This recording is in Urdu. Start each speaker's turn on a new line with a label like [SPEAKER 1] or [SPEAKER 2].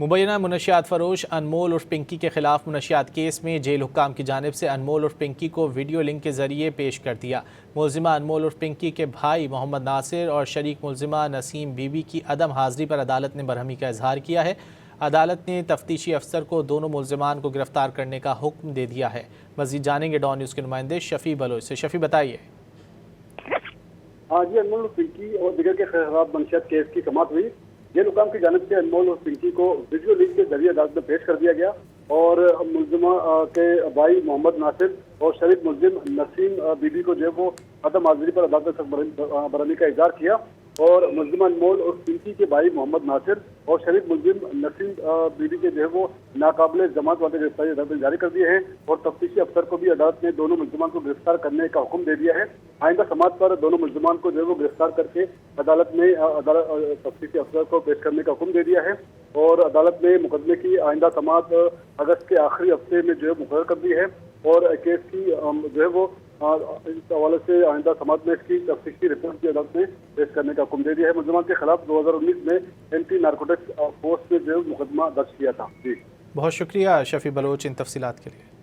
[SPEAKER 1] مبینہ منشیات فروش انمول اور پنکی کے خلاف منشیات کیس میں جیل حکام کی جانب سے انمول اور پنکی کو ویڈیو لنک کے ذریعے پیش کر دیا۔ ملزمہ انمول اور پنکی کے بھائی محمد ناصر اور شریک ملزمہ نسیم بی بی کی عدم حاضری پر عدالت نے برہمی کا اظہار کیا ہے۔ عدالت نے تفتیشی افسر کو دونوں ملزمان کو گرفتار کرنے کا حکم دے دیا ہے۔ مزید جانیں گے ڈان نیوز کے نمائندے شفیع بلوچ سے۔ شفیع بتائیے۔
[SPEAKER 2] جی، انمول اور پنکی اور دیگر کے خلاف منشیات کیس کی سماعت ہوئی۔ جیل حکام کی جانب سے انمول اور پنکی کو ویڈیو لنک کے ذریعے عدالت میں پیش کر دیا گیا اور ملزمہ کے بھائی محمد ناصر اور شریک ملزم نسیم بی بی کو جو ہے وہ عدم حاضری پر عدالت میں برہمی کا اظہار کیا اور ملزمہ انمول اور پنکی کے بھائی محمد ناصر اور شریک ملزم نسیم بی بی کے جو ہے وہ ناقابل ضمانت والے گرفتاری عدالت میں جاری کر دیے ہیں اور تفتیشی افسر کو بھی عدالت نے دونوں ملزمان کو گرفتار کرنے کا حکم دے دیا ہے۔ آئندہ سماعت پر دونوں ملزمان کو جو ہے وہ گرفتار کر کے عدالت میں تفتیشی افسر کو پیش کرنے کا حکم دے دیا ہے اور عدالت نے مقدمے کی آئندہ سماعت اگست کے آخری ہفتے میں جو ہے مقرر کر دی ہے اور کیس کی جو ہے وہ اس حوالے سے آئندہ سماعت میں اس کی تفتیشی رپورٹ کی عدالت میں پیش کرنے کا حکم دے دیا ہے۔ ملزمان کے خلاف 2019 میں اینٹی نارکوٹکس فورس نے جو ہے مقدمہ درج کیا تھا۔ جی
[SPEAKER 1] بہت شکریہ شفیع بلوچ ان تفصیلات کے لیے۔